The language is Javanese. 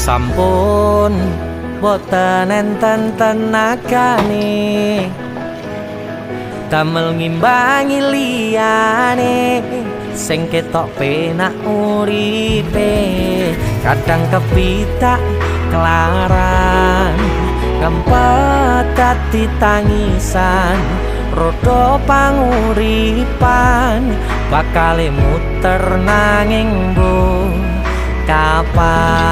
sampun boten enten tenagane damel ngimbangi liyane sing ketok penak uripe kadang kepitak kelaran kempet dadi tangisan rodo panguripan bakal muter nanging bu kapan